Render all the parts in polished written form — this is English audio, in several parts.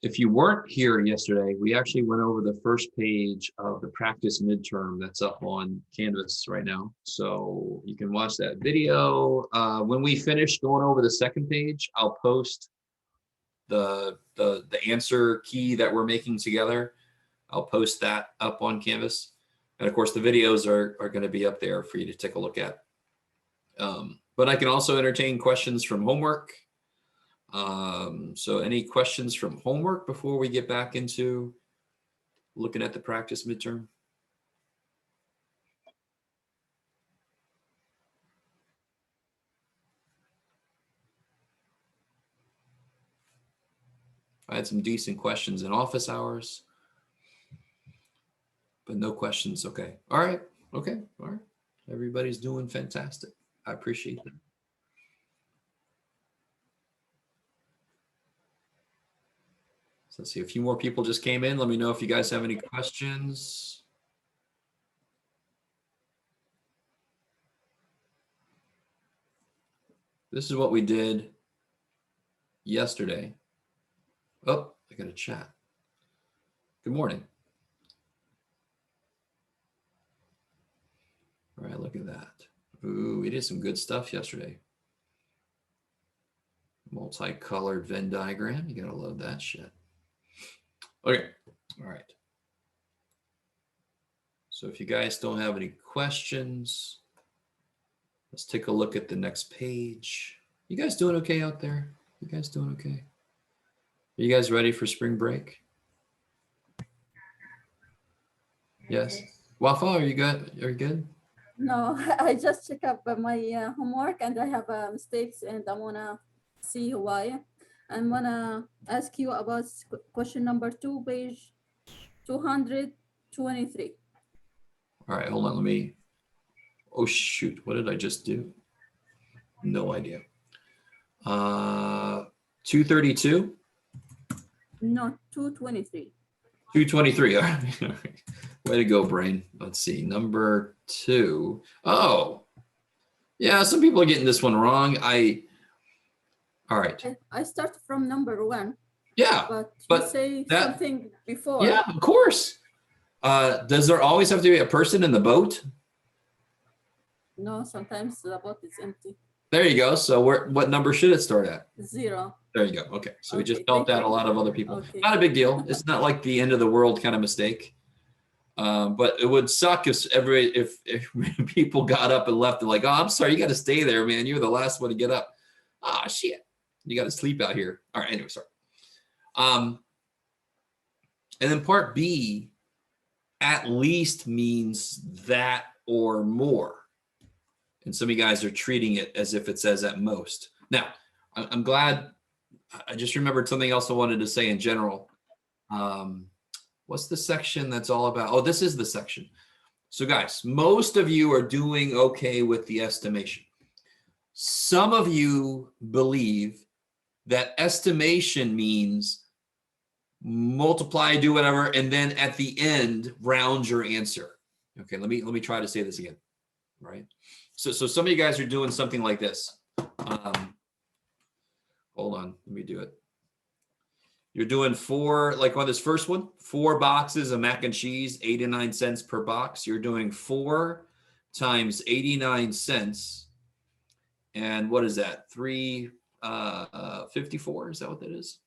If you weren't here yesterday, we actually went over the first page of the practice midterm that's up on Canvas right now. So you can watch that video. When we finish going over the second page, I'll post the answer key that we're making together. I'll post that up on Canvas. And of course, the videos are going to be up there for you to take a look at. But I can also entertain questions from homework. So any questions from homework before we get back into looking at the practice midterm? I had some decent questions in office hours, but no questions. Okay. All right. Okay. All right. Everybody's doing fantastic. I appreciate that. So let's see, a few more people just came in. Let me know if you guys have any questions. This is what we did yesterday. Oh, I got a chat. Good morning. All right, look at that. Ooh, we did some good stuff yesterday. Multicolored Venn diagram. You gotta love that shit. Okay, all right. So if you guys don't have any questions, let's take a look at the next page. You guys doing okay out there? You guys doing okay? Are you guys ready for spring break? Yes. Wafa, are you good? Are you good? No, I just check up my homework and I have mistakes and I wanna see why. I'm gonna ask you about question number 2, page 223. All right, hold on, let me, oh shoot, what did I just do? No idea. 232? No, 223. 223, all right. Way to go, brain. Let's see, number 2. Oh, yeah, some people are getting this one wrong. All right. I start from number 1. Yeah, but but say something before. Yeah, of course. Does there always have to be a person in the boat? No, sometimes the boat is empty. There you go. So what number should it start at? 0. There you go. Okay. So we Okay, just felt that you. a lot of other people. Okay. Not a big deal. It's not like the end of the world kind of mistake. But it would suck if people got up and left and like, oh, I'm sorry, you got to stay there, man. You're the last one to get up. Ah, shit. You got to sleep out here. All right. Anyway, sorry. And then part B, at least means that or more. And some of you guys are treating it as if it says at most. Now, I'm glad. I just remembered something else I wanted to say in general. What's the section that's all about? Oh, this is the section. So guys, most of you are doing okay with the estimation. Some of you believe that estimation means multiply, do whatever, and then at the end, round your answer. Okay, let me try to say this again, right? So some of you guys are doing something like this. Hold on, let me do it. You're doing 4, like on this first one, 4 boxes of mac and cheese, 89 cents per box. You're doing 4 times 89 cents. And what is that? 354, is that what that is?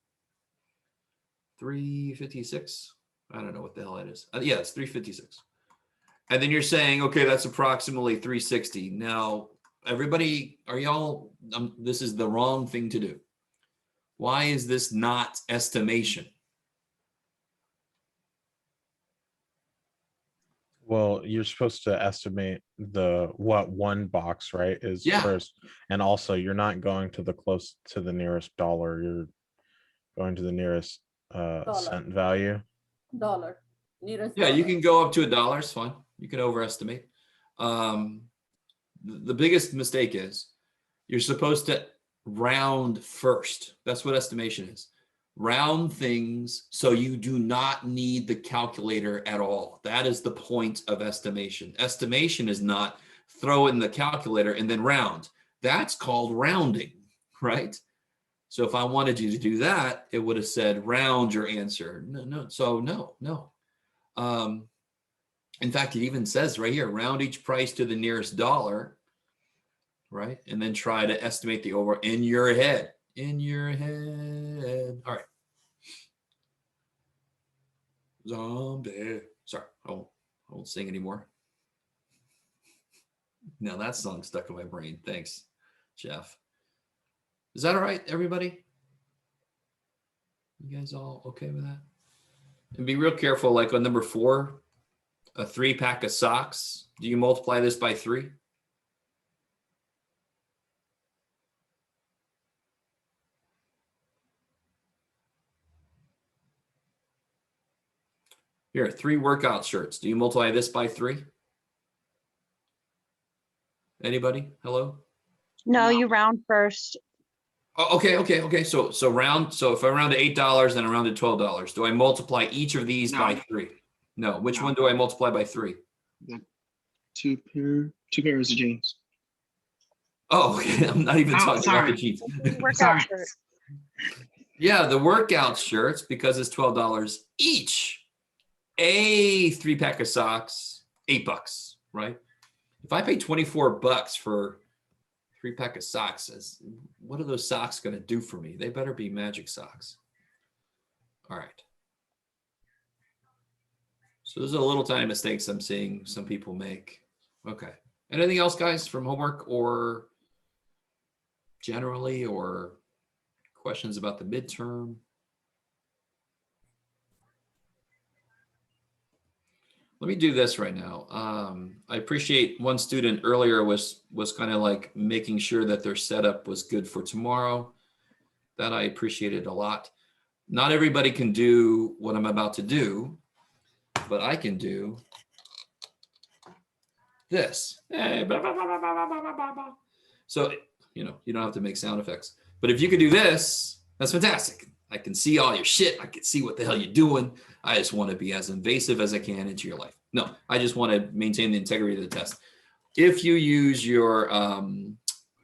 356? I don't know what the hell that is. Yeah, it's 356. And then you're saying, okay, that's approximately 360. Now, everybody, are y'all, this is the wrong thing to do. Why is this not estimation? Well, you're supposed to estimate what one box, right, is first. And also you're not going to the nearest dollar. You're going to the nearest cent value. Dollar. Nearest yeah, dollar. You can go up to $1. It's fine. You can overestimate. The biggest mistake is you're supposed to round first. That's what estimation is. Round things so you do not need the calculator at all. That is the point of estimation. Estimation is not throw in the calculator and then round. That's called rounding. right? So if I wanted you to do that, it would have said round your answer. No. So no. In fact, it even says right here, round each price to the nearest dollar, right? And then try to estimate the over in your head. In your head. All right. Zombie. Sorry, I won't sing anymore. Now that song stuck in my brain. Thanks, Jeff. Is that all right, everybody? You guys all okay with that? And be real careful, like on number 4, a 3-pack of socks. Do you multiply this by 3? Here, 3 workout shirts. Do you multiply this by 3? Anybody? Hello? No, you round first. Oh, okay. So round. So if I round to $8 and I round to $12, do I multiply each of these by 3? No. Which one do I multiply by 3? The two pairs of jeans. Oh, okay. I'm not even talking about the jeans. Workout Sorry. shirt. Yeah, the workout shirts, because it's $12 each. A 3-pack of socks, $8, right? If I pay $24 for 3-pack of socks, what are those socks going to do for me? They better be magic socks. All right. So those are little tiny mistakes I'm seeing some people make. Okay. Anything else, guys, from homework or generally, or questions about the midterm? Let me do this right now. I appreciate one student earlier was kind of like making sure that their setup was good for tomorrow. That I appreciated a lot. Not everybody can do what I'm about to do, but I can do this. So, you don't have to make sound effects. But if you could do this, that's fantastic. I can see all your shit. I can see what the hell you're doing. I just want to be as invasive as I can into your life. No, I just want to maintain the integrity of the test. If you use your,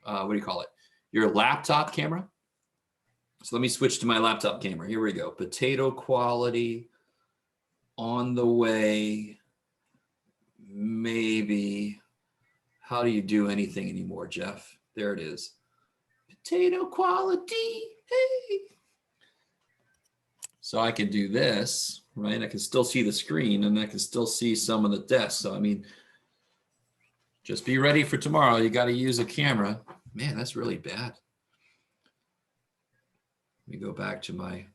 what do you call it? Your laptop camera. So let me switch to my laptop camera. Here we go. Potato quality on the way. Maybe. How do you do anything anymore, Jeff? There it is. Potato quality. Hey. So I can do this, right? I can still see the screen and I can still see some of the desk. So, I mean, just be ready for tomorrow. You got to use a camera. Man, that's really bad. Let me go back to my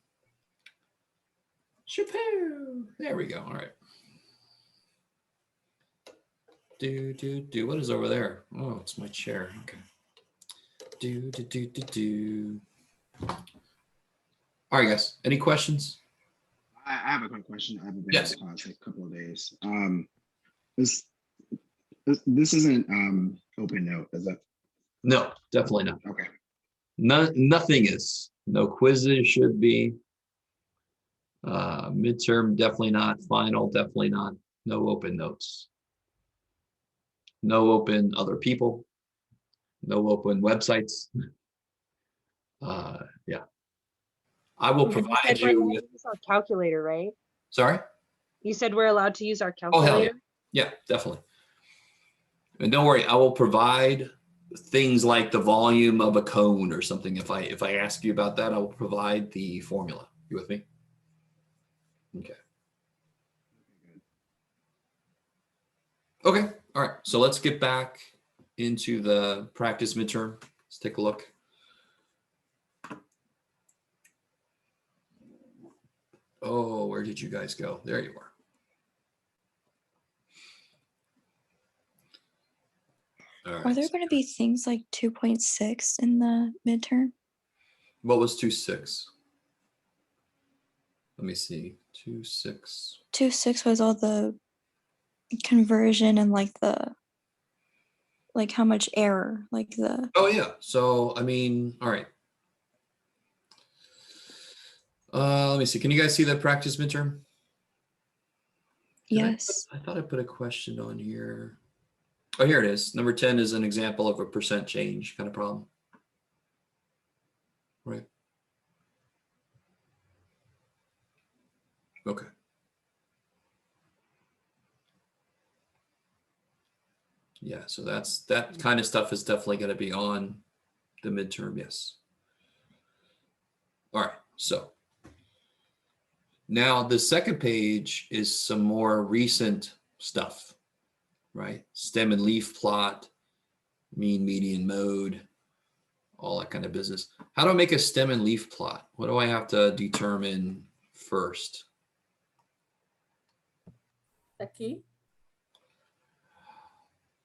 Chapeau. There we go. All right. Do. What is over there? Oh, it's my chair. Okay. Do. All right, guys. Any questions? I have a quick question. I haven't been Yes. in class for a couple of days. This isn't open note, is that? No, definitely not. Okay. Nothing is. No quizzes should be. Midterm, definitely not. Final, definitely not. No open notes. No open other people. No open websites. Yeah. I will provide you with. Use our calculator, right? Sorry? You said we're allowed to use our Oh, hell yeah. calculator. Yeah, definitely. And don't worry, I will provide things like the volume of a cone or something. If I ask you about that, I will provide the formula. You with me? Okay. Okay. All right. So let's get back into the practice midterm. Let's take a look. Oh, where did you guys go? There you are. All right. Are there going to be things like 2.6 in the midterm? What was 2.6? Let me see. 2.6. 2.6 was all the conversion and like how much error, like the. Oh yeah. So I mean, all right. Let me see. Can you guys see that practice midterm? Yes. I thought I put a question on here. Oh, here it is. Number 10 is an example of a percent change kind of problem. Right. Okay. Yeah, so that kind of stuff is definitely going to be on the midterm, yes. All right, so now the second page is some more recent stuff, right? Stem and leaf plot, mean, median, mode, all that kind of business. How do I make a stem and leaf plot? What do I have to determine first? The key.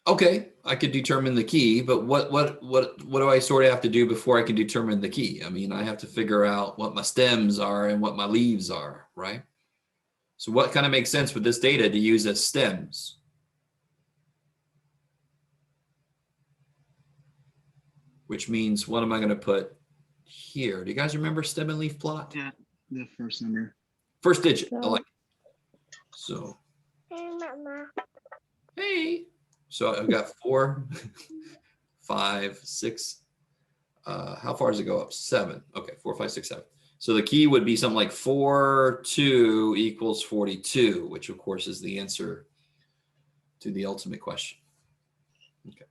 Okay, I could determine the key, but what do I sort of have to do before I can determine the key? I mean, I have to figure out what my stems are and what my leaves are, right? So what kind of makes sense with this data to use as stems? Which means, what am I going to put here? Do you guys remember stem and leaf plot? Yeah, the first number. First digit, I So- like it. So, Hey, Mama. hey. So I've got 4, 5, 6. How far does it go up? 7. Okay, 4, 5, 6, 7. So the key would be something like 4, 2 equals 42, which of course is the answer to the ultimate question. Okay.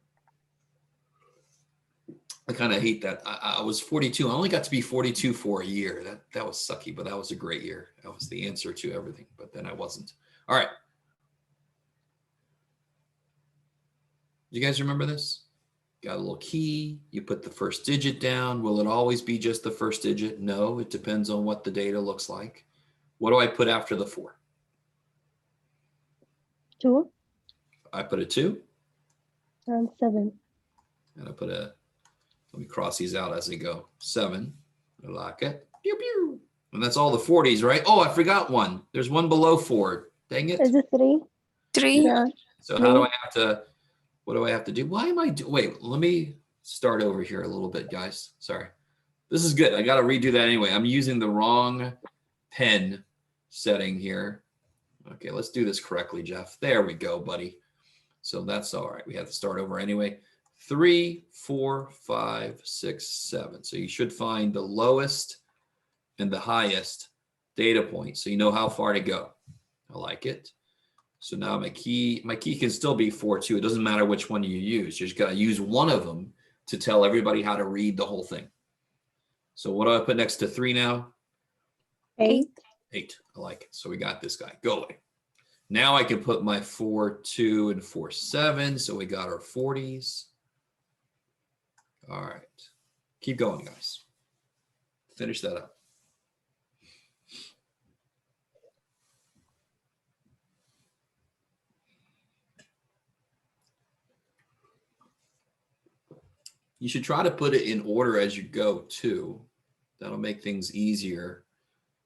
I kind of hate that. I was 42. I only got to be 42 for a year. That was sucky, but that was a great year. That was the answer to everything, but then I wasn't. All right. You guys remember this? Got a little key. You put the first digit down. Will it always be just the first digit? No, it depends on what the data looks like. What do I put after the 4? 2 I put a 2. and 7. And I put a, let me cross these out as they go. 7. I like it. Pew, pew. And that's all the 40s, right? Oh, I forgot one. There's one below 4. Dang it. Is it 3? 3. Yeah. So how do I have to, what do I have to do? Why am I wait, let me start over here a little bit, guys. Sorry. This is good. I got to redo that anyway. I'm using the wrong pen setting here. Okay, let's do this correctly, Jeff. There we go, buddy. So that's all right. We have to start over anyway. 3, 4, 5, 6, 7. So you should find the lowest and the highest data point, so you know how far to go. I like it. So now my key can still be 4, 2. It doesn't matter which one you use. You just got to use one of them to tell everybody how to read the whole thing. So what do I put next to 3 now? 8. 8. I like it. So we got this guy. Go away. Now I can put my 4, 2, and 4, 7. So we got our 40s. All right. Keep going, guys. Finish that up. You should try to put it in order as you go too. That'll make things easier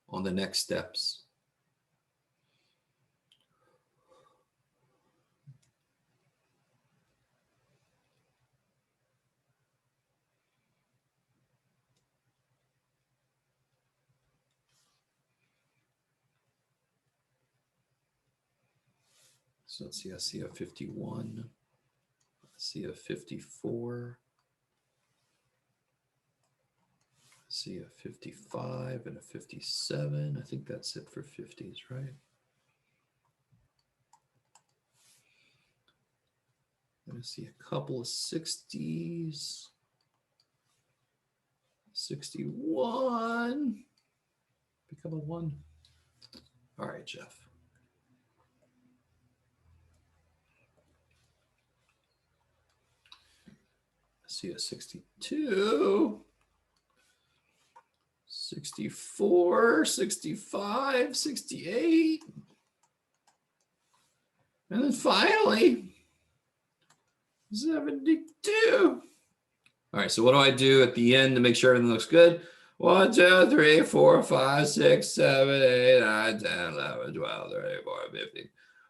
on the next steps. So let's see, I see a 51. I see a 54. I see a 55 and a 57. I think that's it for 50s, right? I see a couple of 60s. 61. Become a 1. All right, Jeff. I see a 62. 64, 65, 68. And then finally, 72. All right, so what do I do at the end to make sure everything looks good? 1, 2, 3, 4, 5, 6, 7, 8, 9, 10, 11, 12, 13, 14, 15.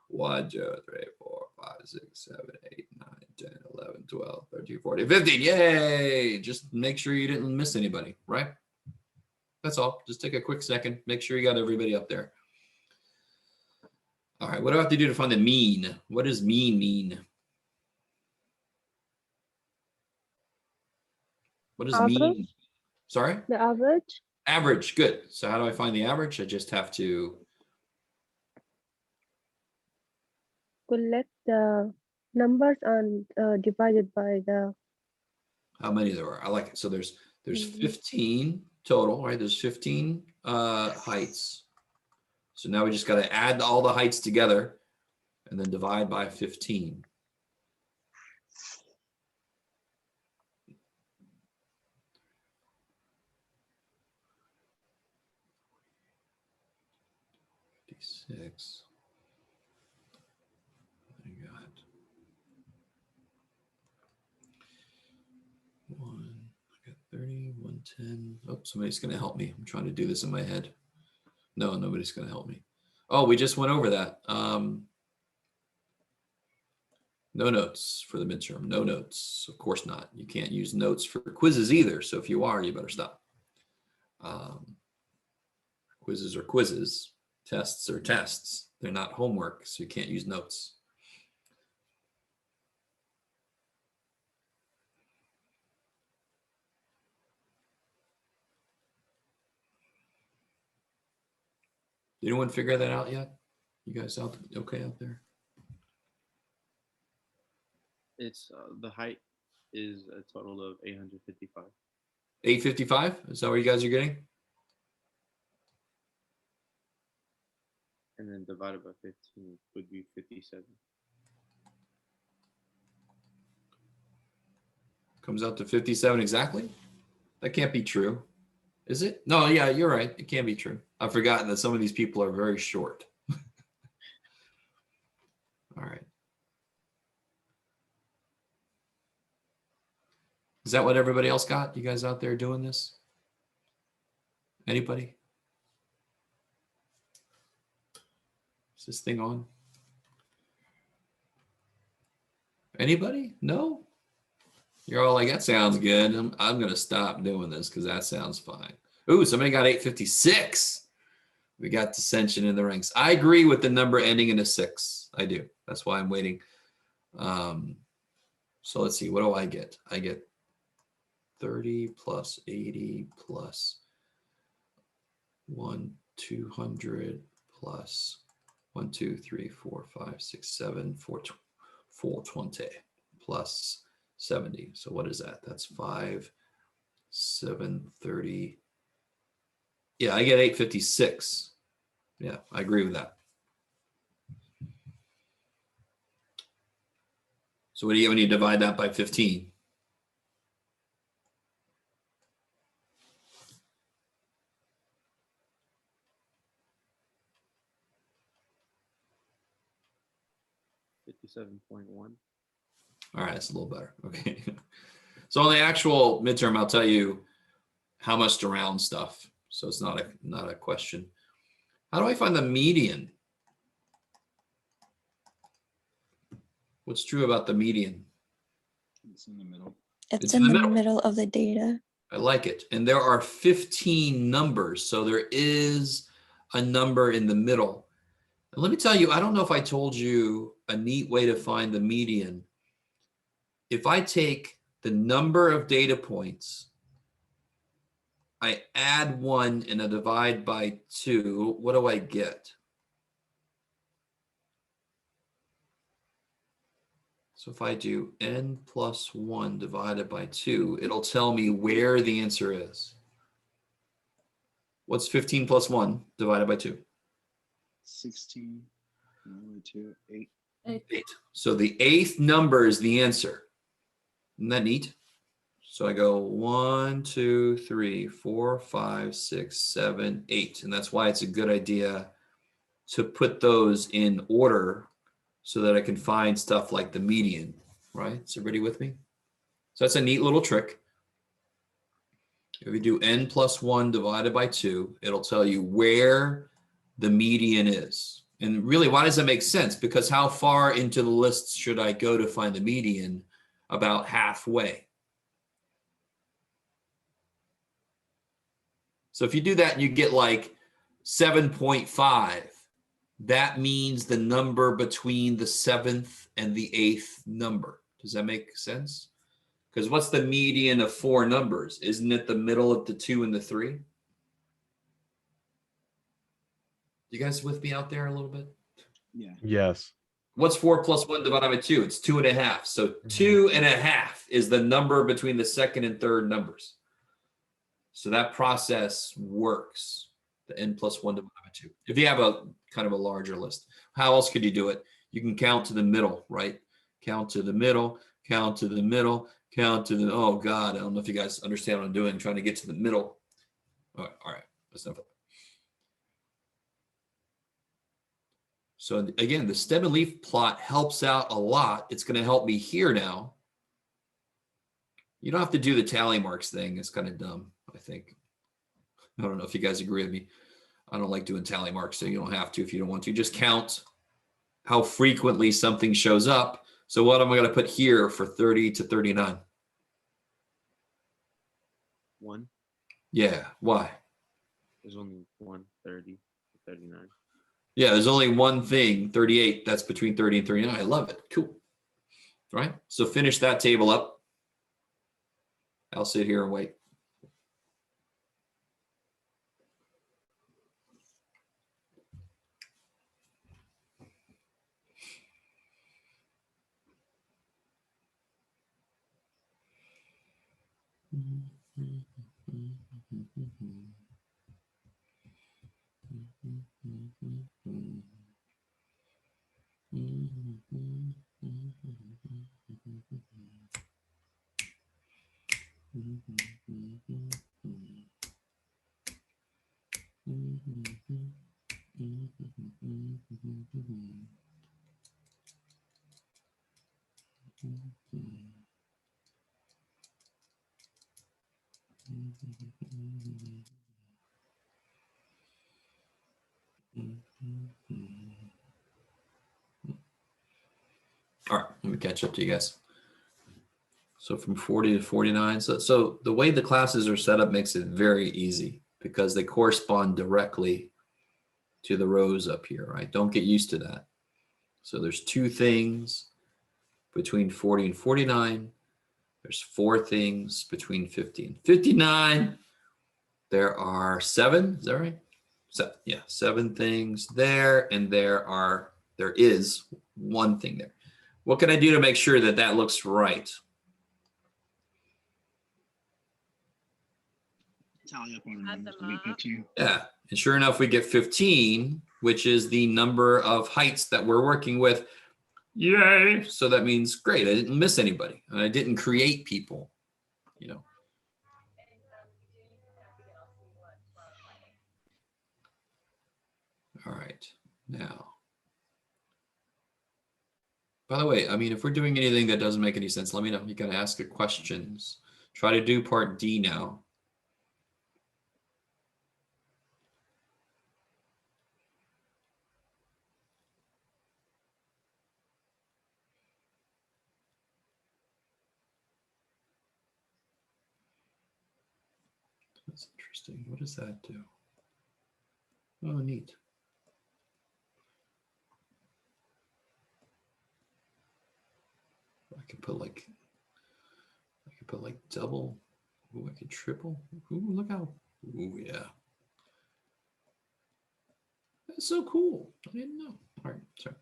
1, 2, 3, 4, 5, 6, 7, 8, 9, 10, 11, 12, 13, 14, 15. Yay! Just make sure you didn't miss anybody, right? That's all. Just take a quick second. Make sure you got everybody up there. All right, what do I have to do to find the mean? What does mean mean? What does mean? Sorry? The average. Average, good. So how do I find the average? I just have to, Collect the numbers and divide it by the. how many there are. I like it. So there's Mhm. 15 total, right? There's 15 heights. So now we just got to add all the heights together and then divide by 15. Six. I got 1. I got 30, 110. Oh, somebody's going to help me. I'm trying to do this in my head. No, nobody's going to help me. Oh, we just went over that. No notes for the midterm. No notes. Of course not. You can't use notes for quizzes either. So if you are, you better stop. Quizzes are quizzes. Tests are tests. They're not homework, so you can't use notes. Did anyone figure that out yet? You guys out okay out there? It's the height is a total of 855. 855? Is that what you guys are getting? And then divided by 15 would be 57. Comes out to 57 exactly? That can't be true. Is it? No, yeah, you're right. It can't be true. I've forgotten that some of these people are very short. All right. Is that what everybody else got? You guys out there doing this? Anybody? Is this thing on? Anybody? No? You're all like, that sounds good. I'm going to stop doing this because that sounds fine. Ooh, somebody got 856. We got dissension in the ranks. I agree with the number ending in a 6. I do. That's why I'm waiting. So let's see. What do I get? I get 30 plus 80 plus 200 plus 1, 2, 3, 4, 5, 6, 7, 420 plus 70. So what is that? That's 5, 7, 30. Yeah, I get 856. Yeah, I agree with that. So what do you get when you divide that by 15? $57.1. All right, that's a little better. Okay. So on the actual midterm, I'll tell you how much to round stuff. So it's not a question. How do I find the median? What's true about the median? It's in the middle. It's in the middle of the data. I like it. And there are 15 numbers. So there is a number in the middle. And let me tell you, I don't know if I told you a neat way to find the median. If I take the number of data points, I add 1 and I divide by 2, what do I get? So if I do n plus 1 divided by 2, it'll tell me where the answer is. What's 15 plus 1 divided by 2? 16. 2, 8. 8. So the 8th number is the answer. Isn't that neat? So I go 1, 2, 3, 4, 5, 6, 7, 8. And that's why it's a good idea to put those in order so that I can find stuff like the median, right? Is everybody with me? So that's a neat little trick. If you do n plus 1 divided by 2, it'll tell you where the median is. And really, why does that make sense? Because how far into the lists should I go to find the median? About halfway. So if you do that and you get like 7.5, that means the number between the 7th and the 8th number. Does that make sense? Because what's the median of 4 numbers? Isn't it the middle of the 2 and the 3? You guys with me out there a little bit? Yeah. Yes. What's 4 plus 1 divided by 2? It's 2.5. So 2.5 is the number between the second and third numbers. So that process works. The n plus 1 divided by 2. If you have a kind of a larger list, how else could you do it? You can count to the middle, right? Count to the middle, count to the middle, count to the, oh God, I don't know if you guys understand what I'm doing, trying to get to the middle. All right, that's enough. So again, the stem and leaf plot helps out a lot. It's going to help me here now. You don't have to do the tally marks thing. It's kind of dumb, I think. I don't know if you guys agree with me. I don't like doing tally marks, so you don't have to if you don't want to. Just count how frequently something shows up. So what am I going to put here for 30 to 39? 1. Yeah, why? There's only 1, 30 to 39. Yeah, there's only one thing, 38, that's between 30 and 39. I love it. Cool. All right, so finish that table up. I'll sit here and wait. All right, let me catch up to you guys. So from 40 to 49. So the way the classes are set up makes it very easy because they correspond directly to the rows up here, right? Don't get used to that. So there's 2 things between 40 and 49. There's 4 things between 50 and 59. There are 7, is that right? So yeah, 7 things there, and there is 1 thing there. What can I do to make sure that that looks right? Tally up on the numbers to be 15. Yeah, and sure enough, we get 15, which is the number of heights that we're working with. Yay! So that means great. I didn't miss anybody, and I didn't create people. You know. All right, now. By the way, I mean, if we're doing anything that doesn't make any sense, let me know. You gotta ask the questions. Try to do part D now. That's interesting. What does that do? Oh, neat. I could put like double. Ooh, I could triple. Ooh, look how. Ooh, yeah. That's so cool. I didn't know. All right, sorry.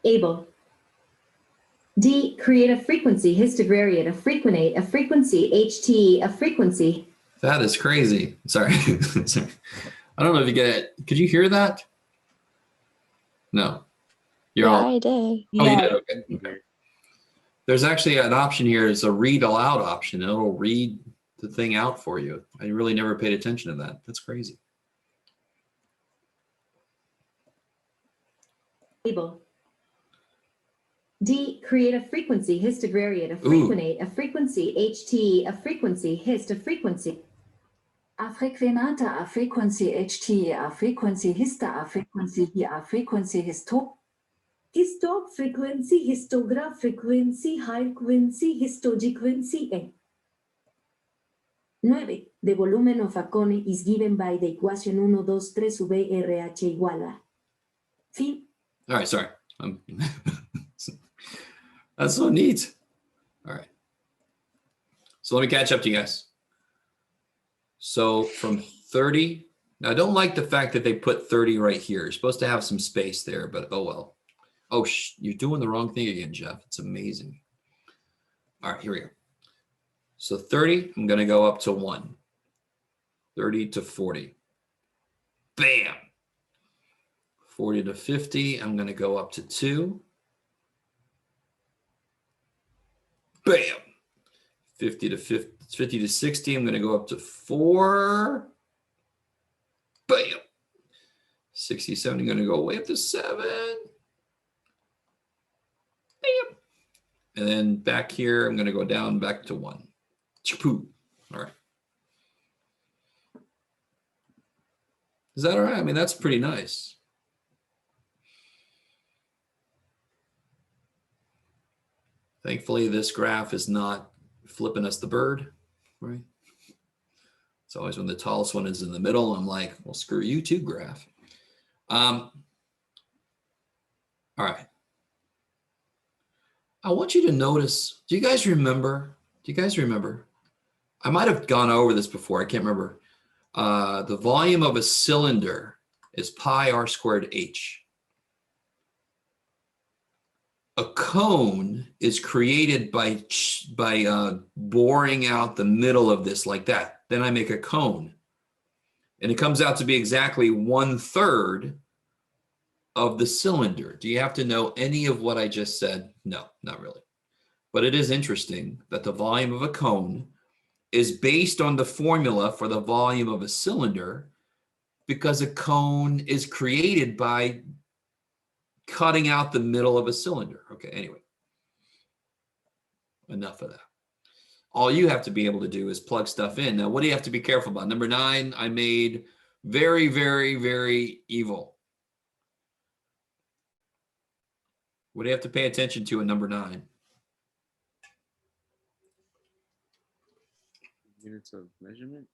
Able. D, create a frequency, histogradient, a frequenate, a frequency, HT, a frequency. That is crazy. Sorry. Sorry. I don't know if you get it. Could you hear that? No. You're all. I did. Oh, Yeah. you did. Okay. Okay. There's actually an option here. It's a read aloud option. It'll read the thing out for you. I really never paid attention to that. That's crazy. Able. D, create a frequency, histogradient, a frequenate, a frequency, HT, a frequency, hist, a frequency. A frequenata, a frequency HT, a frequency hista, a frequency D, a frequency histog frequency, histograph frequency, high frequency, histogequency, N. 9. The volume of a cone is given by the equation 1, 2, 3 sub RH igual a. Fin. All right, sorry. That's so neat. All right. So let me catch up to you guys. So from 30, now I don't like the fact that they put 30 right here. You're supposed to have some space there, but oh well. Oh, you're doing the wrong thing again, Jeff. It's amazing. All right, here we go. So 30, I'm going to go up to 1. 30 to 40. Bam. 40 to 50, I'm going to go up to 2. Bam. 50 to 60, I'm going to go up to 4. Bam. 60, 70, I'm going to go way up to 7. Bam. And then back here, I'm going to go down back to 1. Chapoo. All right. Is that all right? I mean, that's pretty nice. Thankfully, this graph is not flipping us the bird, right? It's always when the tallest one is in the middle, I'm like, well, screw you too, graph. All right. I want you to notice, do you guys remember? I might have gone over this before, I can't remember. The volume of a cylinder is pi r squared h. A cone is created by boring out the middle of this like that. Then I make a cone. And it comes out to be exactly 1/3 of the cylinder. Do you have to know any of what I just said? No, not really. But it is interesting that the volume of a cone is based on the formula for the volume of a cylinder, because a cone is created by cutting out the middle of a cylinder. Okay, anyway, enough of that. All you have to be able to do is plug stuff in. Now, what do you have to be careful about? Number 9, I made very, very, very evil. What do you have to pay attention to in number 9? Units of measurement?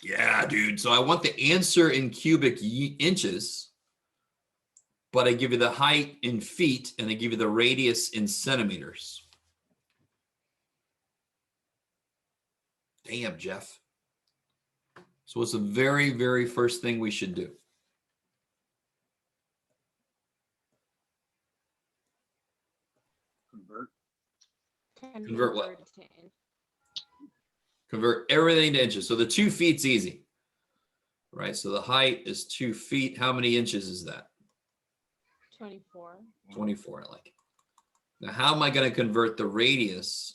Yeah, dude. So I want the answer in cubic inches, but I give you the height in feet and I give you the radius in centimeters. Damn, Jeff. So what's the very, very first thing we should do? Convert what? Convert everything to inches. So the 2 feet's easy, right? So the height is 2 feet. How many inches is that? 24. 24, I like it. Now, how am I going to convert the radius?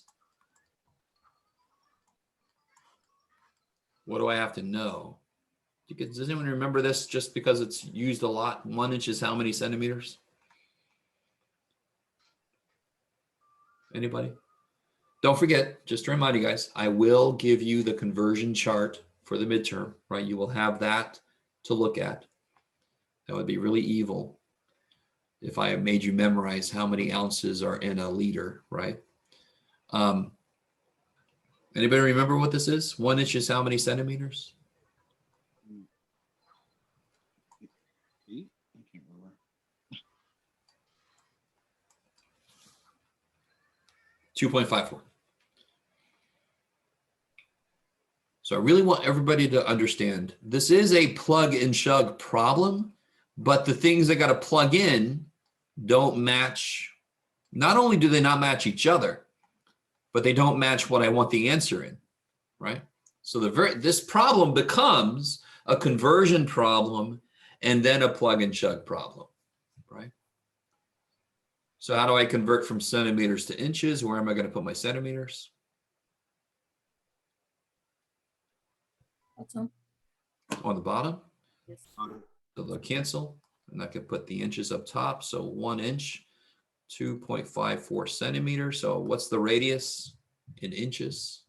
What do I have to know? Does anyone remember this just because it's used a lot? 1 inch is how many centimeters? Anybody? Don't forget, just to remind you guys, I will give you the conversion chart for the midterm, right? You will have that to look at. That would be really evil if I made you memorize how many ounces are in a liter, right? Anybody remember what this is? 1 inch is how many centimeters? 2.54. So I really want everybody to understand this is a plug and chug problem, but the things I got to plug in don't match. Not only do they not match each other, but they don't match what I want the answer in, right? So this problem becomes a conversion problem and then a plug and chug problem, right? So how do I convert from centimeters to inches? Where am I going to put my centimeters? On the bottom. Yes. So they'll cancel. And I can put the inches up top. So 1 inch, 2.54 centimeters. So what's the radius in inches?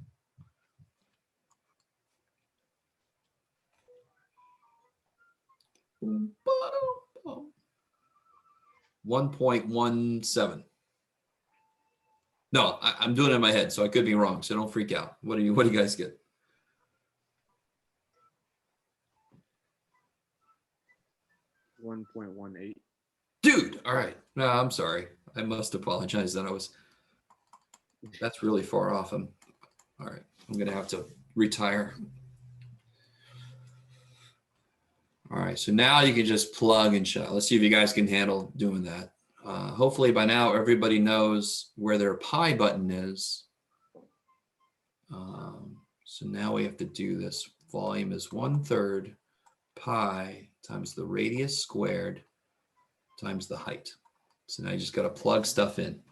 1.17. No, I'm doing it in my head, so I could be wrong. So don't freak out. What do you guys get? $1.18. Dude, all right. No, I'm sorry. I must apologize. That's really far off. All right. I'm gonna have to retire. All right. So now you can just plug and shut. Let's see if you guys can handle doing that. Hopefully by now everybody knows where their pi button is. So now we have to do this. Volume is 1/3 pi times the radius squared times the height. So now you just got to plug stuff in.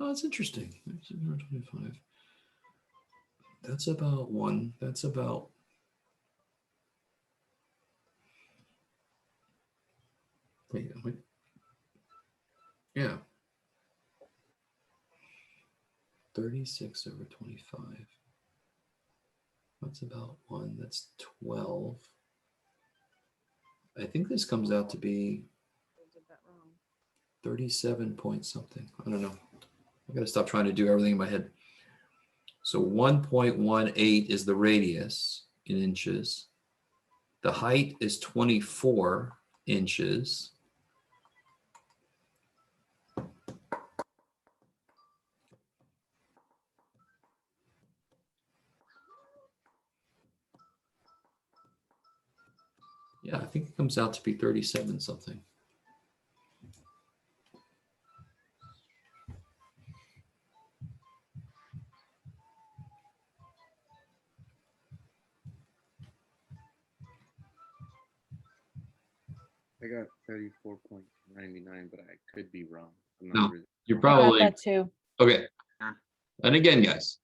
Oh, that's interesting. 25. That's about 1. That's about. Wait. Yeah. 36 over 25. That's about 1. That's 12. I think this comes out to be 37 point something. I don't know. I got to stop trying to do everything in my head. So 1.18 is the radius in inches. The height is 24 inches. Yeah, I think it comes out to be 37 something. I got 34.99, but I could be wrong. I'm No, not really. you're I got probably that too. okay. And again, guys,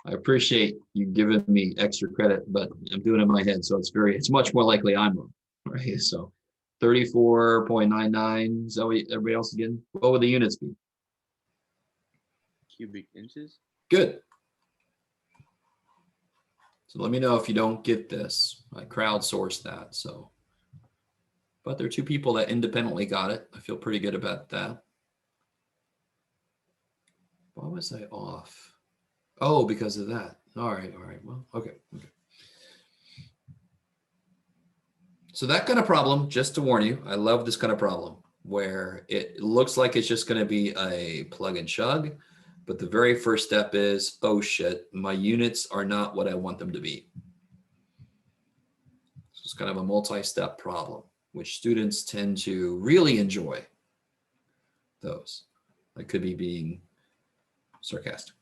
I appreciate you giving me extra credit, but I'm doing it in my head, so it's much more likely I'm wrong, right? So 34.99. Is that what everybody else is getting? What would the units be? Cubic inches? Good. So let me know if you don't get this. I crowdsourced that, so. But there are 2 people that independently got it. I feel pretty good about that. Why was I off? Oh, because of that. All right. Well, okay. So that kind of problem, just to warn you, I love this kind of problem where it looks like it's just going to be a plug and chug, but the very first step is, oh shit, my units are not what I want them to be. So it's kind of a multi-step problem, which students tend to really enjoy those. I could be being sarcastic.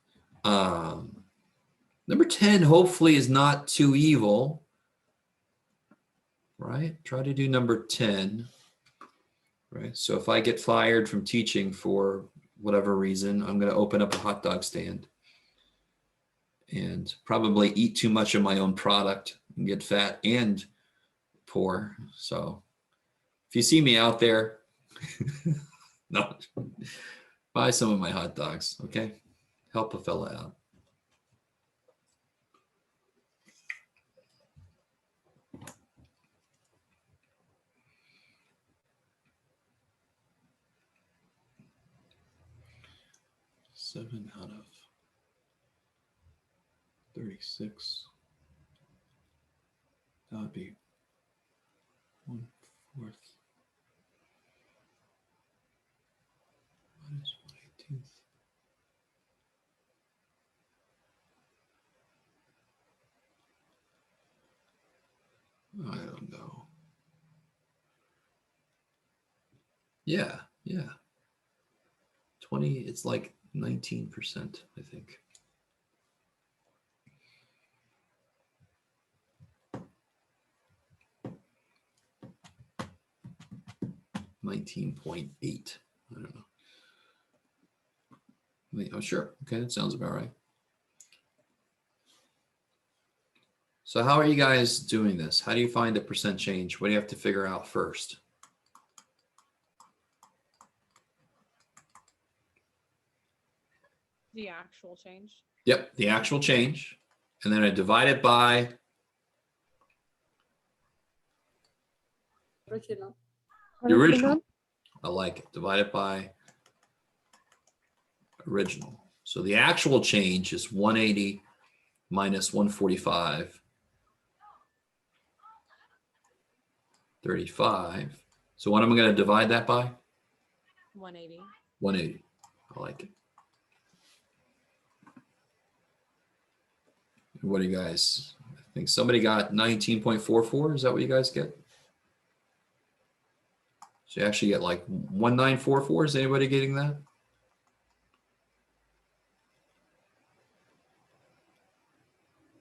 Number 10, hopefully, is not too evil, right? Try to do number 10, right? So if I get fired from teaching for whatever reason, I'm going to open up a hot dog stand and probably eat too much of my own product and get fat and poor. So if you see me out there, no, buy some of my hot dogs, okay? Help a fella out. Seven out of 36. That would be 1/4 minus 1/18. I don't know. Yeah. 20, it's like 19%, I think. $19.8. I don't know. Oh, sure. Okay, that sounds about right. So how are you guys doing this? How do you find the percent change? What do you have to figure out first? The actual change. Yep, the actual change. And then I divide it by Original. the original. I like it. Divide it by original. So the actual change is 180 minus 145. 35. So what am I going to divide that by? 180. 180. I like it. What do you guys, I think somebody got 19.44. Is that what you guys get? So you actually get like 1944. Is anybody getting that?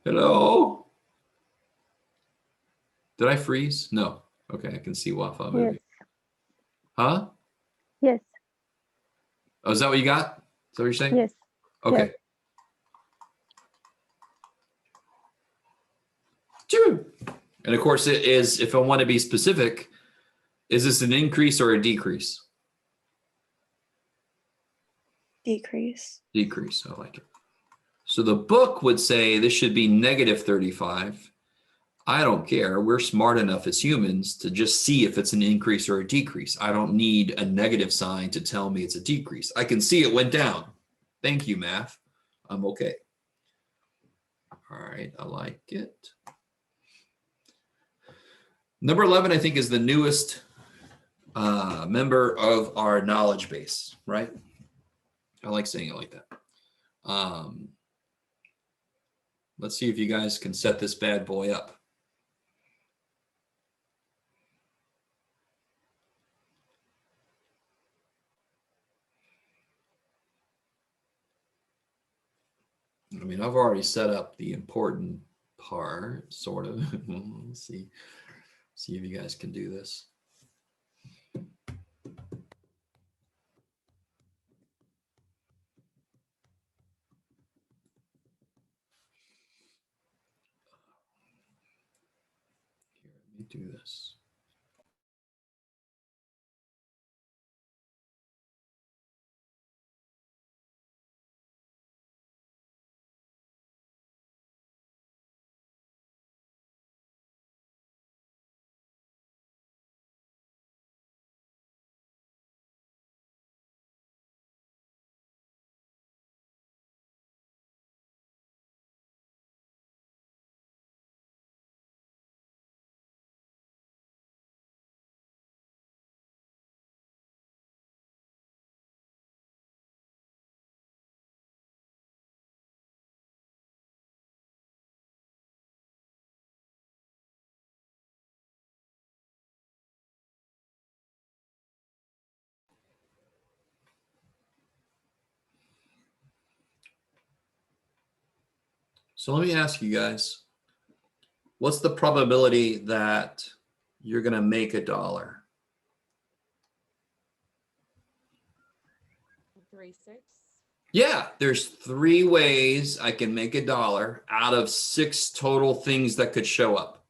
Hello? Did I freeze? No. Okay, I can see Wi-Fi moving. Yes. Huh? Yes. Oh, is that what you got? Is that what you're saying? Yes. Okay. Yes. And of course it is, if I want to be specific, is this an increase or a decrease? Decrease. Decrease, I like it. So the book would say this should be negative 35. I don't care. We're smart enough as humans to just see if it's an increase or a decrease. I don't need a negative sign to tell me it's a decrease. I can see it went down. Thank you, math. I'm okay. All right, I like it. Number 11, I think, is the newest member of our knowledge base, right? I like saying it like that. Let's see if you guys can set this bad boy up. I mean, I've already set up the important part, sort of. Let's see if you guys can do this. Here, let me do this. So let me ask you guys, what's the probability that you're going to make $1? 3, 6. Yeah, there's 3 ways I can make $1 out of 6 total things that could show up.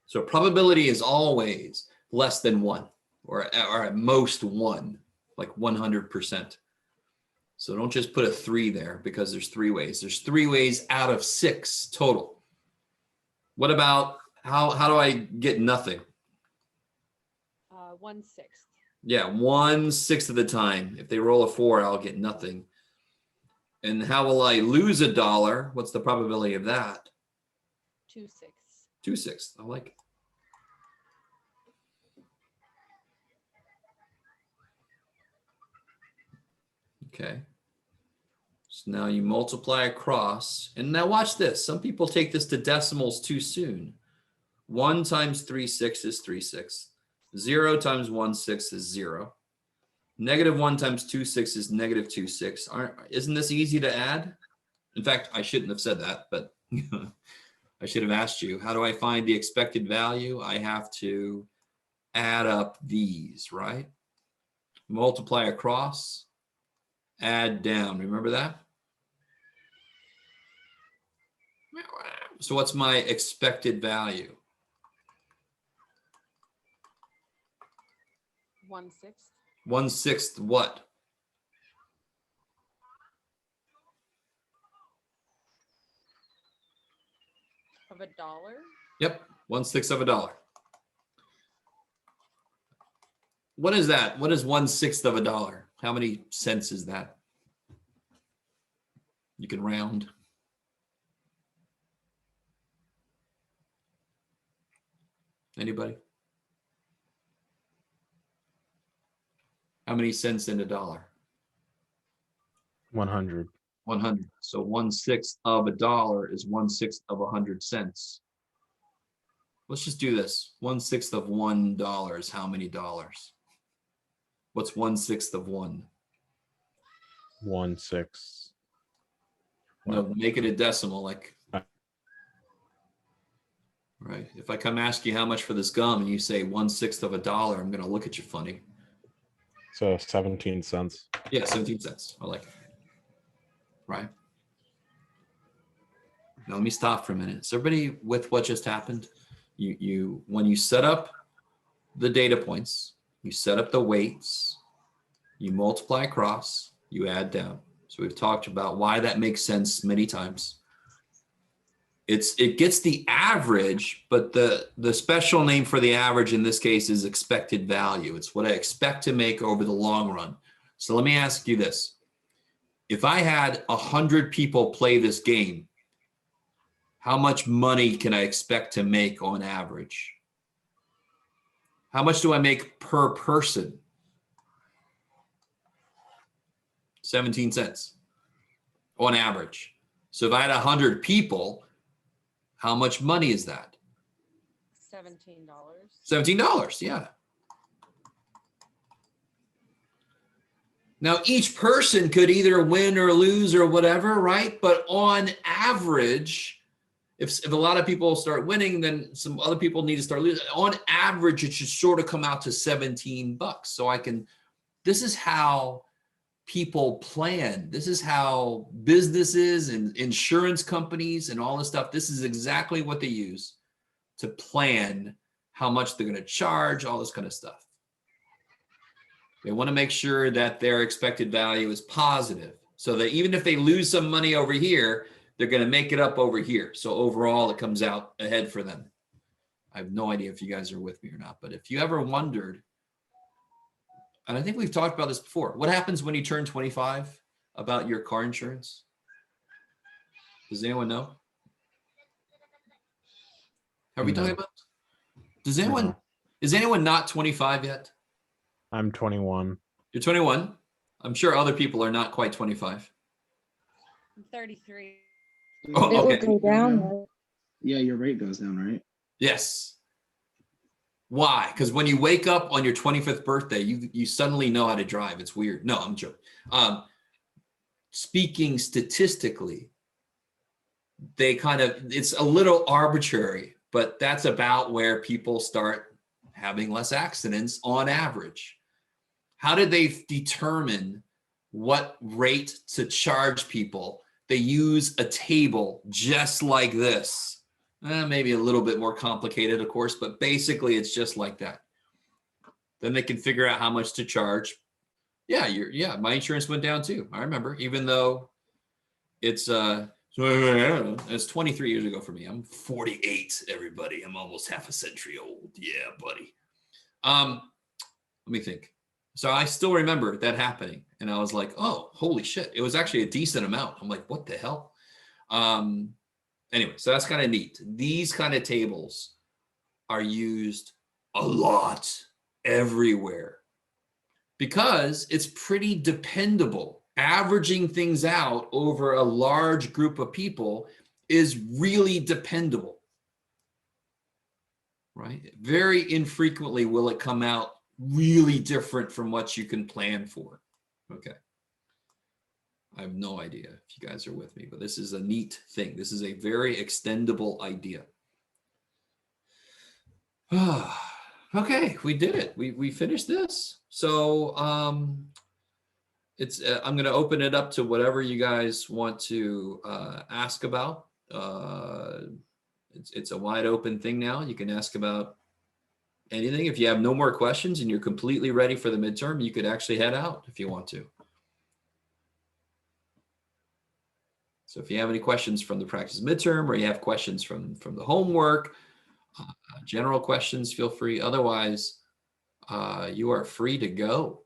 So probability is always less than 1, or at most 1, like 100%. So don't just put a 3 there, because there's 3 ways. There's 3 ways out of 6 total. What about how do I get nothing? 1/6. Yeah, 1/6 of the time. If they roll a 4, I'll get nothing. And how will I lose $1? What's the probability of that? 2/6. 2/6. I like it. Okay. So now you multiply across, and now watch this. Some people take this to decimals too soon. 1 times 3/6 is 3/6. 0 times 1/6 is 0. -1 times 2/6 is -2/6. Isn't this easy to add? In fact, I shouldn't have said that, but I should have asked you, how do I find the expected value? I have to add up these, right? Multiply across, add down. Remember that? So what's my expected value? 1/6. 1/6 what? Of $1. Yep, 1/6 of a dollar. What is that? What is 1/6 of a dollar? How many cents is that? You can round. Anybody? How many cents in a dollar? 100. 100. So 1/6 of a dollar is 1/6 of 100 cents. Let's just do this. 1/6 of $1 is how many dollars? What's 1/6 of one? 1/6. No, make it a decimal, like. Right. If I come ask you how much for this gum and you say 1/6 of a dollar, I'm going to look at you funny. So 17 cents. Yeah, 17 cents. I like it. Right. Now let me stop for a minute. Is everybody with what just happened? You when you set up the data points, you set up the weights, you multiply across, you add down. So we've talked about why that makes sense many times. It gets the average, but the special name for the average in this case is expected value. It's what I expect to make over the long run. So let me ask you this. If I had 100 people play this game, how much money can I expect to make on average? How much do I make per person? 17 cents on average. So if I had 100 people, how much money is that? $17. $17, yeah. Now, each person could either win or lose or whatever, right? But on average, if a lot of people start winning, then some other people need to start losing. On average, it should sort of come out to $17. So this is how people plan. This is how businesses and insurance companies and all this stuff, this is exactly what they use to plan how much they're going to charge, all this kind of stuff. They want to make sure that their expected value is positive so that even if they lose some money over here, they're going to make it up over here. So overall, it comes out ahead for them. I have no idea if you guys are with me or not, but if you ever wondered, and I think we've talked about this before, what happens when you turn 25 about your car insurance? Does anyone know? Are we talking about? Is anyone not 25 yet? I'm 21. You're 21. I'm sure other people are not quite 25. I'm 33. Oh, It will okay. go down. Yeah, your rate goes down, right? Yes. Why? Because when you wake up on your 25th birthday, you suddenly know how to drive. It's weird. No, I'm joking. Speaking statistically, it's a little arbitrary, but that's about where people start having less accidents on average. How did they determine what rate to charge people? They use a table just like this. Maybe a little bit more complicated, of course, but basically it's just like that. Then they can figure out how much to charge. Yeah, my insurance went down too. I remember, even though it's 23 years ago for me. I'm 48, everybody. I'm almost half a century old. Yeah, buddy. Let me think. So I still remember that happening. And I was like, oh, holy shit. It was actually a decent amount. I'm like, what the hell? Anyway, so that's kind of neat. These kind of tables are used a lot everywhere because it's pretty dependable. Averaging things out over a large group of people is really dependable, right? Very infrequently will it come out really different from what you can plan for. Okay. I have no idea if you guys are with me, but this is a neat thing. This is a very extendable idea. Okay, we did it. We finished this. So it's I'm going to open it up to whatever you guys want to ask about. It's a wide open thing now. You can ask about anything. If you have no more questions and you're completely ready for the midterm, you could actually head out if you want to. So if you have any questions from the practice midterm, or you have questions from the homework, general questions, feel free. Otherwise, you are free to go.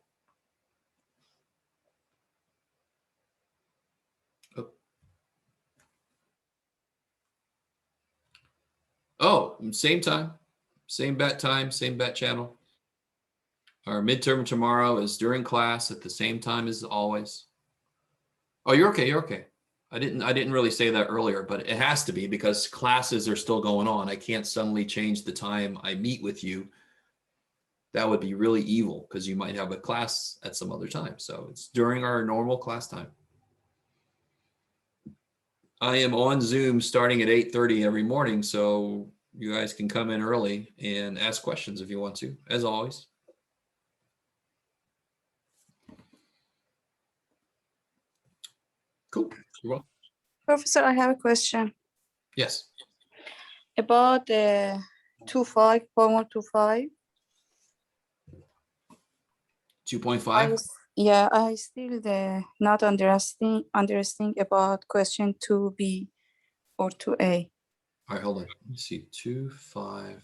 Oh, same time, same bat time, same bat channel. Our midterm tomorrow is during class at the same time as always. Oh, you're okay. You're okay. I didn't really say that earlier, but it has to be because classes are still going on. I can't suddenly change the time I meet with you. That would be really evil because you might have a class at some other time. So it's during our normal class time. I am on Zoom starting at 8:30 every morning, so you guys can come in early and ask questions if you want to, as always. Cool. You're welcome. Professor, I have a question Yes. about the 2.5, formal 2.5. 2.5. Yeah, I still not understanding about question 2B or 2A. All right, hold on. Let me see. 2.5.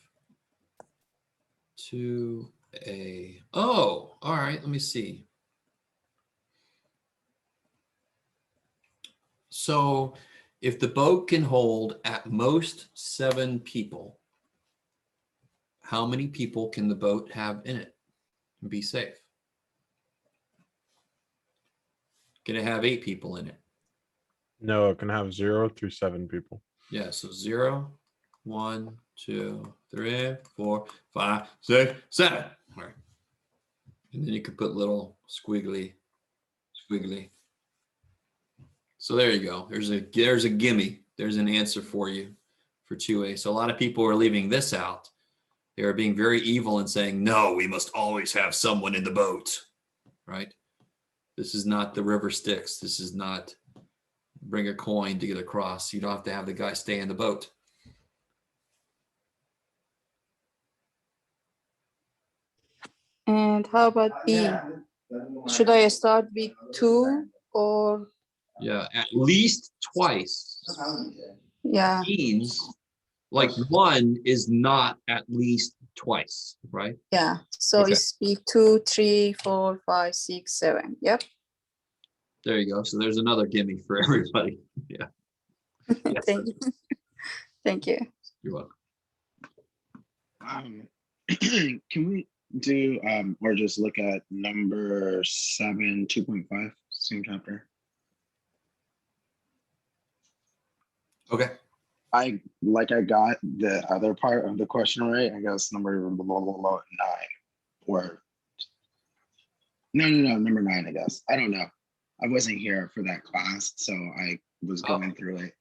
2A. Oh, all right. Let me see. So if the boat can hold at most 7 people, how many people can the boat have in it and be safe? Can it have 8 people in it? No, it can have 0 through 7 people. Yeah, so 0, 1, 2, 3, 4, 5, 6, 7. All right. And then you could put little squiggly. So there you go. There's a gimme. There's an answer for you for 2A. So a lot of people are leaving this out. They are being very evil and saying, no, we must always have someone in the boat, right? This is not the river Styx. This is not bring a coin to get across. You don't have to have the guy stay in the boat. And how about B? Should I start with 2 or? Yeah, at least twice. Yeah. Means like 1 is not at least twice, right? Yeah. So Okay. it's be 2, 3, 4, 5, 6, 7. Yep. There you go. So there's another gimme for everybody. Yeah. Yes, Thank you. Thank you. You're welcome. Can we do or just look at number 7, 2.5, same chapter? Okay. I got the other part of the question right. I guess number 9 or no, number 9, I guess. I don't know. I wasn't here for that class, so I was going through it.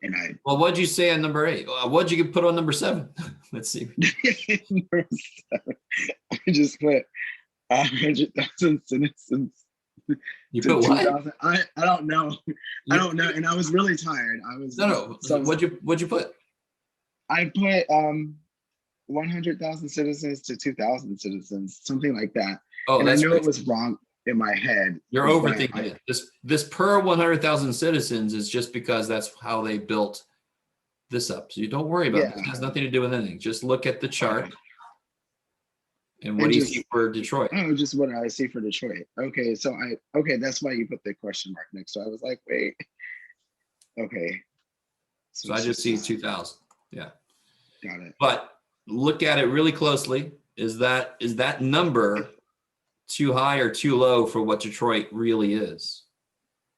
And well, what'd you say on number 8? What'd you put on number 7? Let's see. Number 7, I just put 100,000 citizens. You put what? I don't know. I don't know. And I was really tired. I was no. So what'd you put? I put 100,000 citizens to 2,000 citizens, something like that. Oh, and I knew great. it was wrong in my head. You're overthinking it. This per 100,000 citizens is just because that's how they built this up. So you don't worry about it. It has nothing to do with anything. Just look at the chart. Okay. And what do you see for Detroit? Oh, just what I see for Detroit. Okay, so that's why you put the question mark next. So I was like, wait. Okay. So I just see 2,000. Yeah. Got it. But look at it really closely. Is that number too high or too low for what Detroit really is?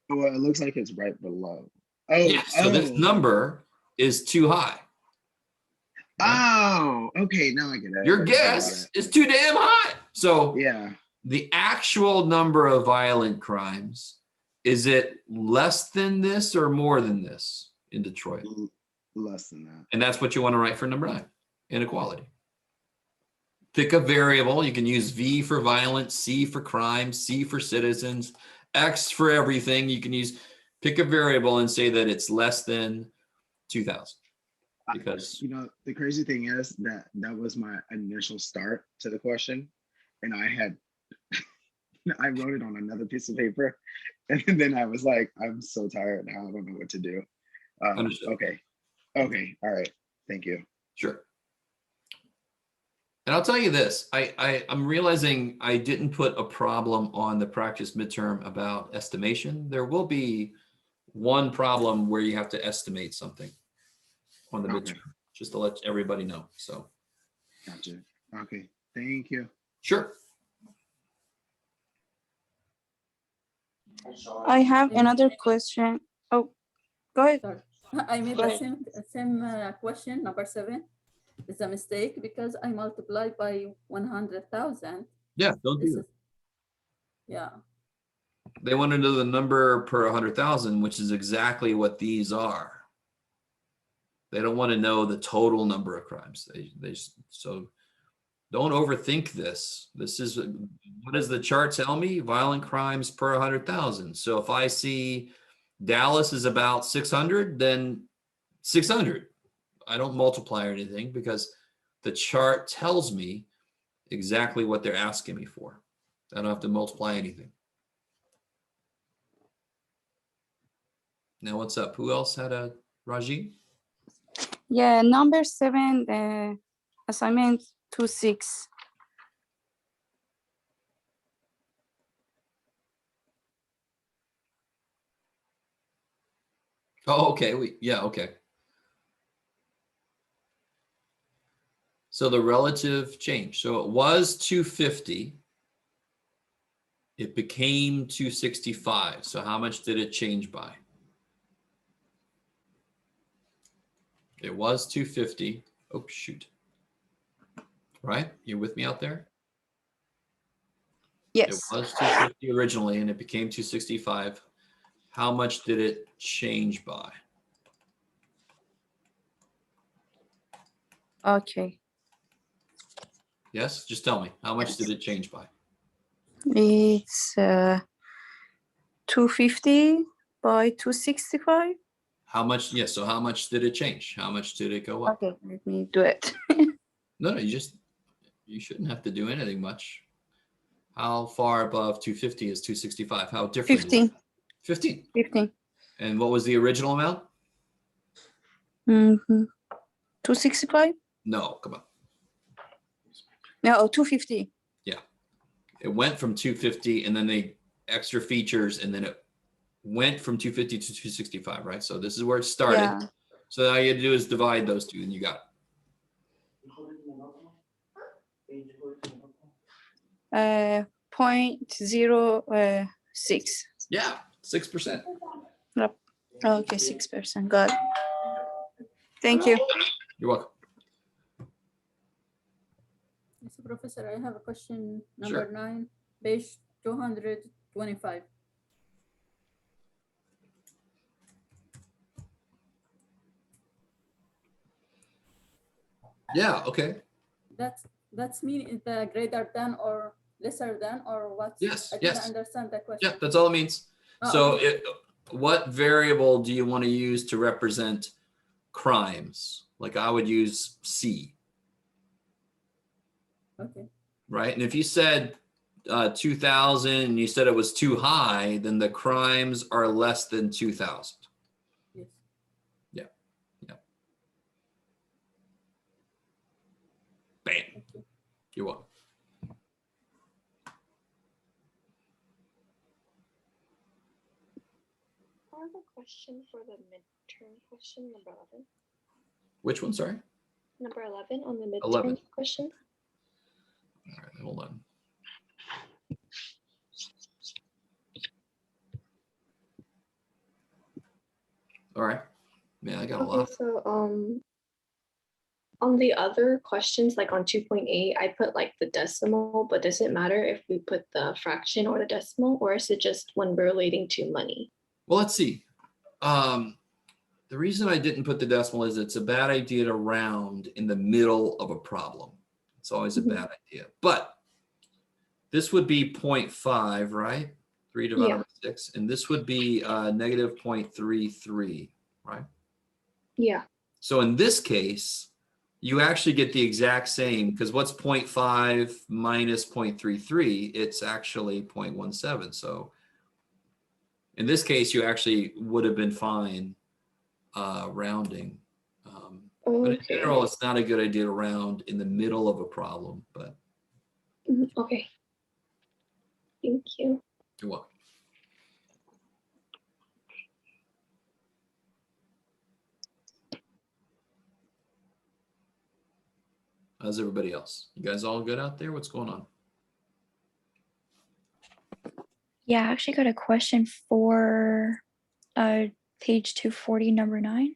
Well, it looks like it's right below. Oh, yeah. So this number is too high. Right? Oh, okay. Now I get it. Your guess is too damn high. So yeah, the actual number of violent crimes, is it less than this or more than this in Detroit? Less than that. And that's what you want to write for number 9, inequality. pick a variable. You can use V for violence, C for crime, C for citizens, X for everything. You can pick a variable and say that it's less than 2,000. Because you know, the crazy thing is that was my initial start to the question, and I wrote it on another piece of paper, and then I was like, I'm so tired now. I don't know what to do. Okay, all right, thank you. Sure. And I'll tell you this, I'm realizing I didn't put a problem on the practice midterm about estimation. There will be one problem where you have to estimate something on the midterm, just to let everybody know. So. Gotcha. Okay, thank you. Sure. I have another question. Oh, go ahead. Sorry. I made the same question, number 7. It's a mistake because I multiplied by 100,000. Yeah, don't do that. Yeah. They want to know the number per 100,000, which is exactly what these are. They don't want to know the total number of crimes. So don't overthink this. This is, what does the chart tell me? Violent crimes per 100,000. So if I see Dallas is about 600, then 600. I don't multiply or anything because the chart tells me exactly what they're asking me for. I don't have to multiply anything. Now what's up? Who else had a Raji? Yeah, number 7, assignment 2-6. Oh, okay. Okay. So the relative change. So it was 250. It became 265. So how much did it change by? It was 250. Oh, shoot. Right? You with me out there? Yes. It was 250 originally and it became 265. How much did it change by? Okay. Yes, just tell me. How much did it change by? It's 250 by 265. How much? Yes. So how much did it change? How much did it go up? Okay, let me do it. No, you shouldn't have to do anything much. How far above 250 is 265? How different? 15. Is it? 15. 15. And what was the original amount? 265? No, come on. No, 250. Yeah. It went from 250 and then they extra features and then it went from 250 to 265, right? So this is where it started. Yeah. So all you had to do is divide those two and you got it. 0.06. Yeah, 6%. Yep. Okay, 6%. Got it. Thank you. You're welcome. Yes, Professor, I have a question number 9, page 225. Yeah, okay. That's mean the greater than or lesser than or what? Yes, I didn't understand that question. Yeah, that's all it means. Oh, So okay. what variable do you want to use to represent crimes? Like I would use C. Okay. Right? And if you said 2,000 and you said it was too high, then the crimes are less than 2,000. Yes. Yeah. Yeah. Bam. You're welcome. I have a question for the midterm question, number 11. Which one, sorry? Number 11 on the midterm 11. question. All right, hold on. All right. Man, I got a lot. So on the other questions, like on 2.8, I put like the decimal, but does it matter if we put the fraction or the decimal, or is it just when we're relating to money? Well, let's see. The reason I didn't put the decimal is it's a bad idea to round in the middle of a problem. It's always a bad idea. But this would be 0.5, right? 3 divided by 6. And this would be negative 0.33, right? Yeah. So in this case, you actually get the exact same, because what's 0.5 minus 0.33? It's actually 0.17. So in this case, you actually would have been fine rounding. But in general, it's not a good idea to round in the middle of a problem. But okay. Thank you. You're welcome. How's everybody else? You guys all good out there? What's going on? Yeah, I actually got a question for page 240, number 9.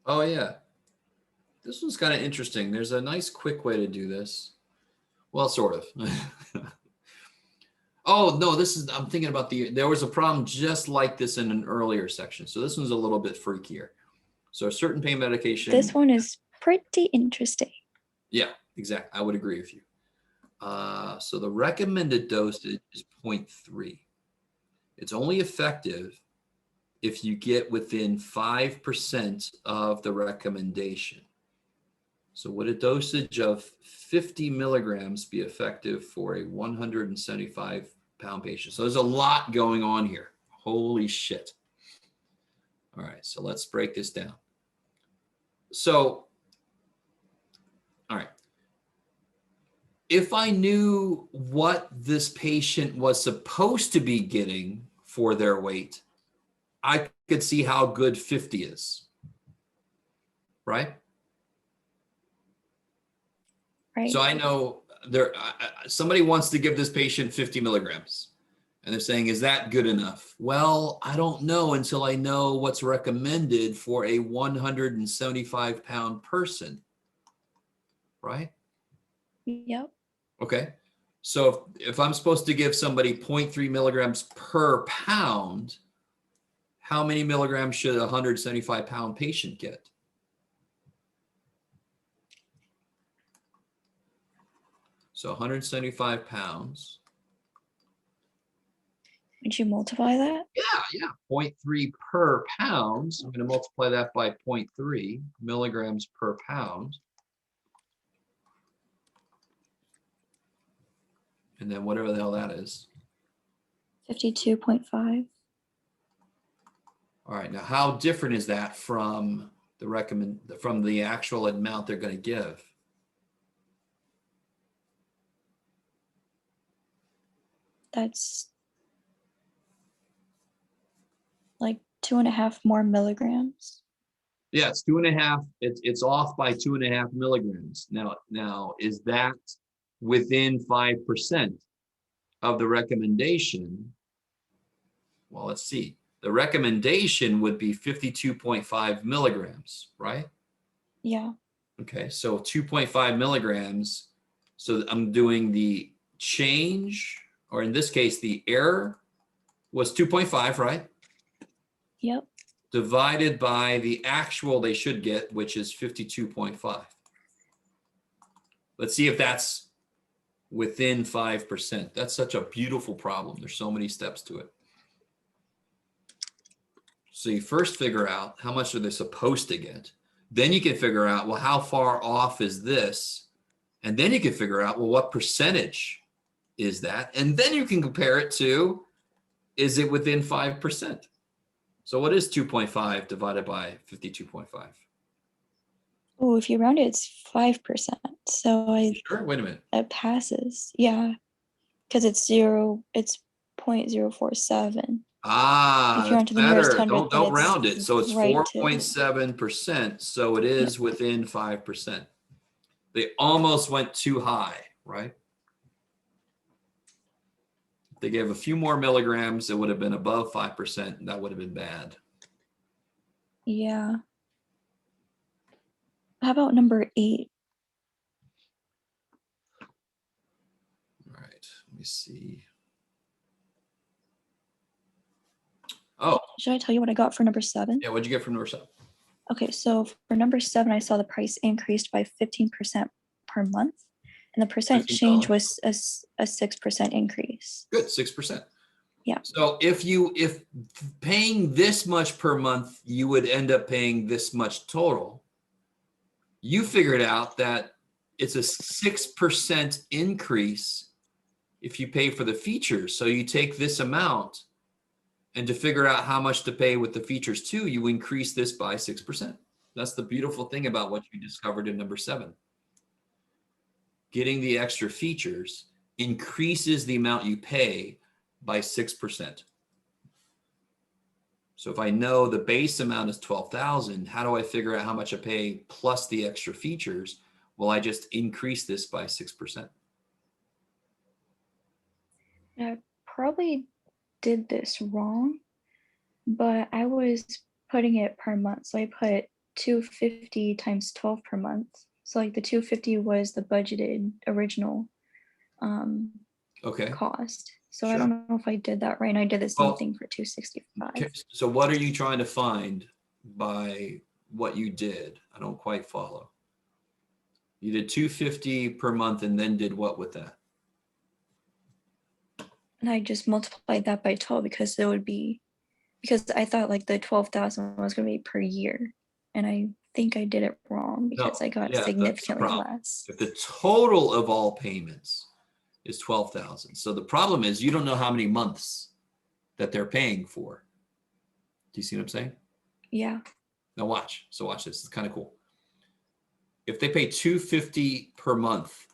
Oh yeah, this one's kind of interesting. There's a nice quick way to do this. Well, sort of. Oh no, I'm thinking about there was a problem just like this in an earlier section. So this one's a little bit freakier. So a certain pain medication. This one is pretty interesting. Yeah, exactly. I would agree with you. So the recommended dosage is 0.3. It's only effective if you get within 5% of the recommendation. So would a dosage of 50 milligrams be effective for a 175-pound patient? So there's a lot going on here. Holy shit. All right, so let's break this down. So, all right. If I knew what this patient was supposed to be getting for their weight, I could see how good 50 is, right? Right. So I know somebody wants to give this patient 50 milligrams and they're saying, is that good enough? Well, I don't know until I know what's recommended for a 175-pound person, right? Yep. Okay. So if I'm supposed to give somebody 0.3 milligrams per pound, how many milligrams should a 175-pound patient get? So 175 pounds. Would you multiply that? Yeah. 0.3 per pound. So I'm going to multiply that by 0.3 milligrams per pound. And then whatever the hell that is. 52.5. All right. Now, how different is that from the actual amount they're going to give? That's like 2.5 more milligrams. Yeah, it's 2.5. It's off by 2.5 milligrams. Now, is that within 5% of the recommendation? Well, let's see. The recommendation would be 52.5 milligrams, right? Yeah. Okay, so 2.5 milligrams. So I'm doing the change, or in this case, the error was 2.5, right? Yep. Divided by the actual they should get, which is 52.5. Let's see if that's within 5%. That's such a beautiful problem. There's so many steps to it. So you first figure out how much are they supposed to get. Then you can figure out, well, how far off is this? And then you can figure out, well, what percentage is that? And then you can compare it to, is it within 5%? So what is 2.5 divided by 52.5? Oh, if you round it, it's 5%. So Sure, wait a minute. It passes. Yeah. Because it's 0.047. Ah, if you round that's to the nearest better. 100, Don't round it. So it's right to- 4.7%. So it is within 5%. They almost went too high, right? If they gave a few more milligrams, it would have been above 5%. That would have been bad. Yeah. How about number 8? All right, let me see. Oh, Should I tell you what I got for number 7? yeah. What'd you get from number 7? Okay, so for number 7, I saw the price increased by 15% per month, and the percent change $15. was a 6% increase. Good, 6%. Yeah. So if paying this much per month, you would end up paying this much total. You figured out that it's a 6% increase if you pay for the features. So you take this amount, and to figure out how much to pay with the features too, you increase this by 6%. That's the beautiful thing about what you discovered in number 7. Getting the extra features increases the amount you pay by 6%. So if I know the base amount is 12,000, how do I figure out how much I pay plus the extra features? Well, I just increase this by 6%. I probably did this wrong, but I was putting it per month. So I put 250 times 12 per month. So like the 250 was the budgeted original Okay. cost. So I Sure. don't know if I did that right. And I did the same Well, thing for 265. Okay, so what are you trying to find by what you did? I don't quite follow. You did 250 per month and then did what with that? And I just multiplied that by 12 because it would be, because I thought like the 12,000 was going to be per year. And I think I did it wrong because I got Yeah, that's the significantly problem. less. If the total of all payments is 12,000. So the problem is you don't know how many months that they're paying for. Do you see what I'm saying? Yeah. Now watch. So watch this. It's kind of cool. If they pay $250 per month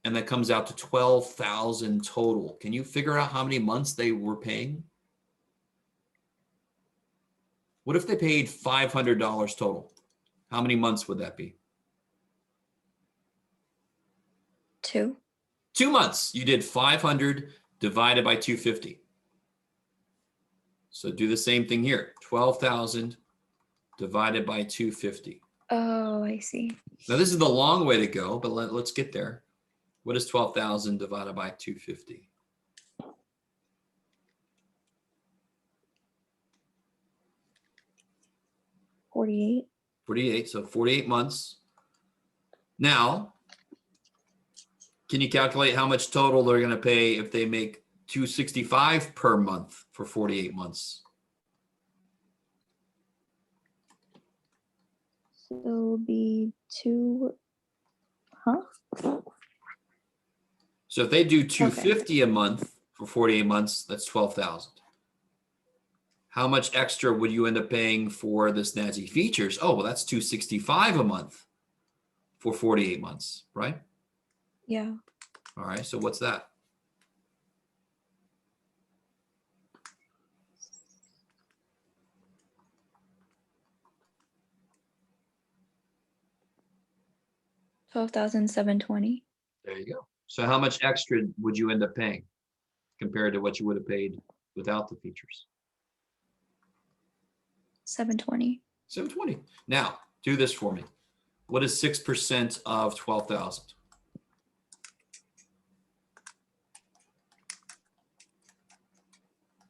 and that comes out to 12,000 total, can you figure out how many months they were paying? What if they paid $500 total? How many months would that be? 2. 2 months. You did 500 divided by 250. So do the same thing here. 12,000 divided by 250. Oh, I see. Now this is the long way to go, but let's get there. What is 12,000 divided by 250? $48. 48. So 48 months. Now, can you calculate how much total they're going to pay if they make $265 per month for 48 months? So it will be 2, huh? So if they do 250 a month for 48 months, that's 12,000. How much extra would you end up paying for the snazzy features? Oh, well, that's 265 a month for 48 months, right? Yeah. All right. So what's that? $12,720. There you go. So how much extra would you end up paying compared to what you would have paid without the features? $720. 720. Now, do this for me. What is 6% of 12,000?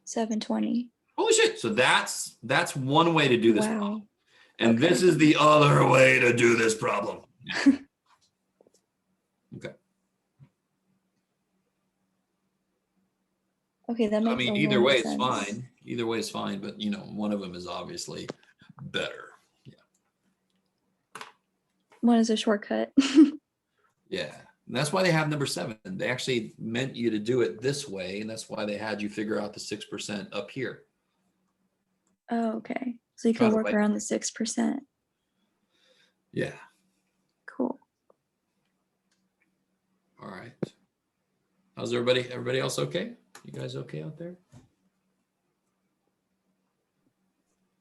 $720. Holy shit. So that's one way to do this problem. Wow. And Okay. this is the other way to do this problem. Okay. Okay, that makes I mean, a either lot way of it's sense. fine. Either way is fine, but you know, one of them is obviously better. One is a shortcut. Yeah. And that's why they have number 7. They actually meant you to do it this way, and that's why they had you figure out the 6% up here. Oh, okay. So you By could the work way. around the 6%. Yeah. Cool. All right. How's everybody? Everybody else okay? You guys okay out there?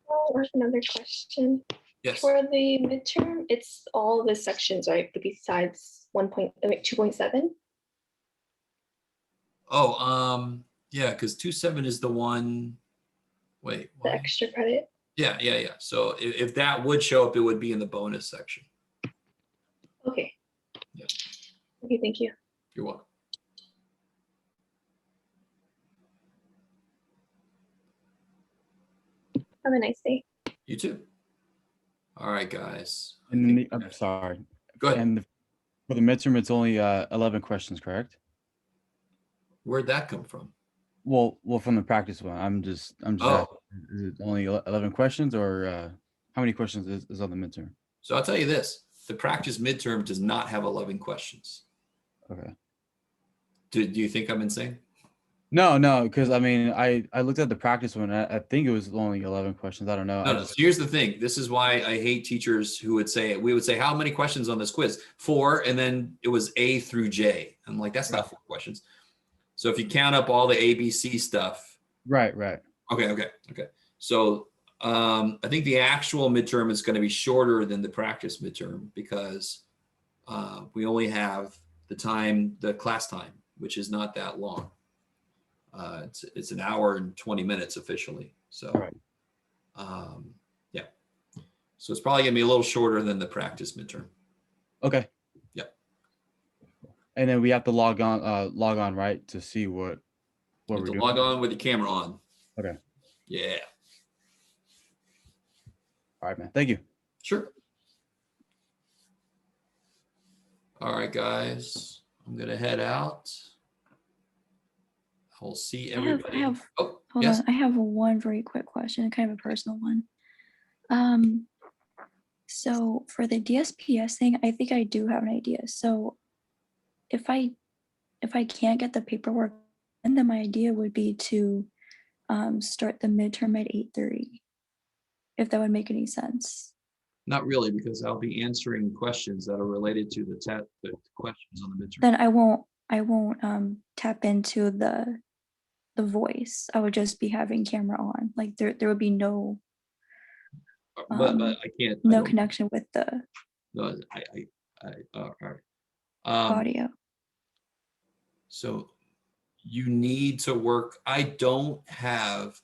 Or another question. Yes. For the midterm, it's all the sections, right? Besides 2.7. Oh, yeah, because 2.7 is the one. Wait, The what? extra credit. Yeah. So if that would show up, it would be in the bonus section. Okay. Yeah. Okay, thank you. You're welcome. Have a nice day. You too. All right, guys. And then I'm sorry. Go ahead. And for the midterm, it's only 11 questions, correct? Where'd that come from? Well, from the practice one. I'm just Oh. asking, is it only 11 questions, or how many questions is on the midterm? So I'll tell you this, the practice midterm does not have 11 questions. Okay. Do you think I'm insane? No, because I mean, I looked at the practice one. I think it was only 11 questions. I don't know. No. So here's the thing. This is why I hate teachers who would say, we would say, how many questions on this quiz? 4, and then it was A through J. I'm like, that's not 4 questions. So if you count up all the ABC stuff. Right. Okay. So I think the actual midterm is going to be shorter than the practice midterm because we only have the class time, which is not that long. It's an hour and 20 minutes officially. So, right. Yeah. So it's probably gonna be a little shorter than the practice midterm. Okay. Yeah. And then we have to log on, right, to see what we're doing. Log on with your camera on. Okay. Yeah. All right, man. Thank you. Sure. All right, guys. I'm gonna head out. I'll see everybody. Hold yes. on. I have one very quick question, kind of a personal one. So for the DSPS thing, I think I do have an idea. So if I can't get the paperwork, then my idea would be to start the midterm at 8:30, if that would make any sense. Not really, because I'll be answering questions that are related to the questions on the midterm. Then I won't tap into the voice. I would just be having camera on. Like there would be no but I can't. No connection with the No, all right. audio. So you need to work. I don't have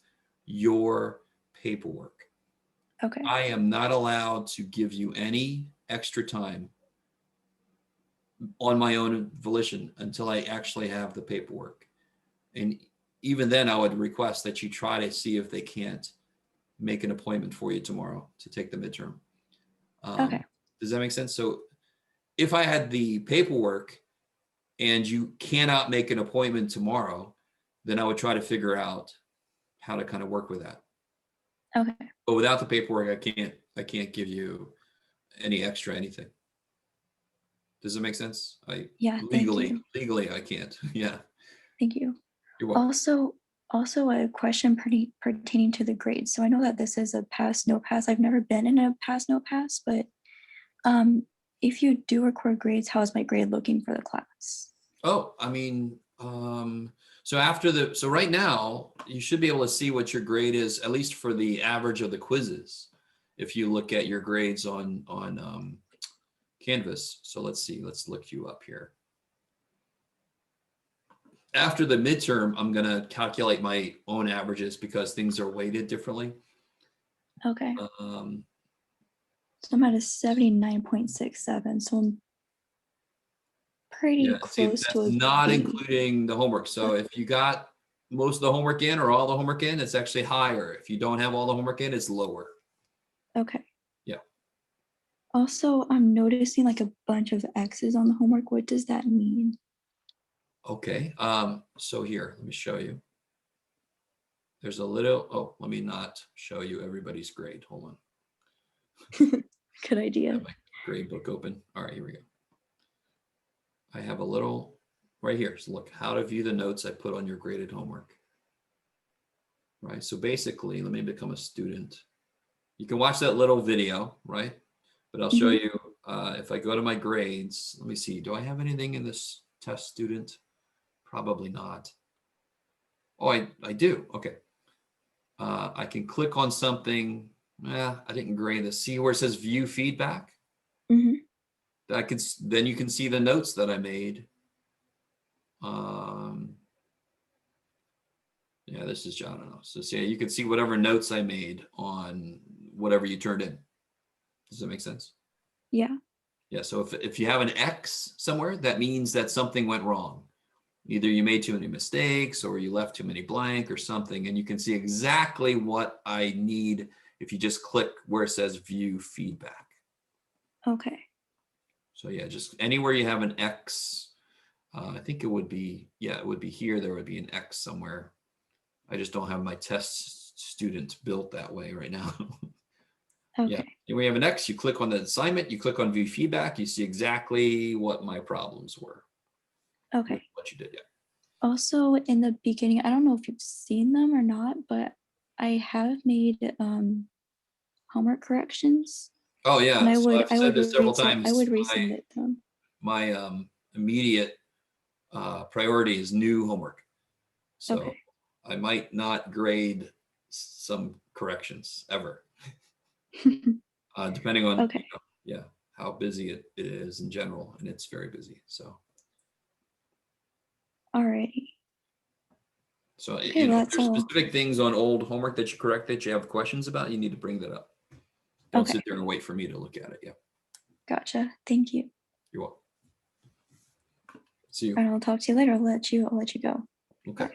your paperwork. Okay. I am not allowed to give you any extra time on my own volition until I actually have the paperwork. And even then I would request that you try to see if they can't make an appointment for you tomorrow to take the midterm. Okay. Does that make sense? So if I had the paperwork and you cannot make an appointment tomorrow, then I would try to figure out how to kind of work with that. Okay. But without the paperwork, I can't give you any extra anything. Does it make sense? Yeah. Legally I can't. Yeah. Thank you. You're welcome. Also a question pertaining to the grades. So I know that this is a pass, no pass. I've never been in a pass, no pass, but if you do record grades, how is my grade looking for the class? Oh, I mean, so right now you should be able to see what your grade is, at least for the average of the quizzes. If you look at your grades on Canvas. So let's see, let's look you up here. After the midterm, I'm going to calculate my own averages because things are weighted differently. Okay. So I'm at a 79.67. So I'm pretty close to a not B. including the homework. So if you got most of the homework in or all the homework in, it's actually higher. If you don't have all the homework in, it's lower. Okay. Yeah. Also, I'm noticing like a bunch of X's on the homework. What does that mean? Okay. So here, let me show you. There's a little, let me not show you everybody's grade. Hold on. Good idea. I have my grade book open. All right, here we go. I have a little right here. So look, how to view the notes I put on your graded homework. Right. So basically, let me become a student. You can watch that little video, right? But I'll show you if I go to my grades. Let me see. Do I have anything in this test student? Probably not. Oh, I do. Okay. I can click on something. I didn't grade this. See where it says view feedback? Then you can see the notes that I made. Yeah, this is, I don't know. So see, you can see whatever notes I made on whatever you turned in. Does that make sense? Yeah. Yeah, so if you have an X somewhere, that means that something went wrong. Either you made too many mistakes or you left too many blank or something, and you can see exactly what I need if you just click where it says view feedback. Okay. So yeah, just anywhere you have an X, I think it would be, yeah, it would be here. There would be an X somewhere. I just don't have my test students built that way right now. Okay. Yeah, and we have an X, you click on the assignment, you click on view feedback, you see exactly what my problems were. Okay. What you did, yeah. Also, in the beginning, I don't know if you've seen them or not, but I have made homework corrections. Oh yeah, And I so would I've said this several I times. would resubmit them. My immediate priority is new homework. So Okay. I might not grade some corrections ever, depending on Okay. yeah, how busy it is in general, and it's very busy. So. Alrighty. So Okay, you know, well, if that's there's all. specific things on old homework that you correct that you have questions about, you need to bring that up. Don't Okay. sit there and wait for me to look at it. Yeah, Gotcha. Thank you. you're welcome. See you. And I'll talk to you later. I'll let you go. Okay.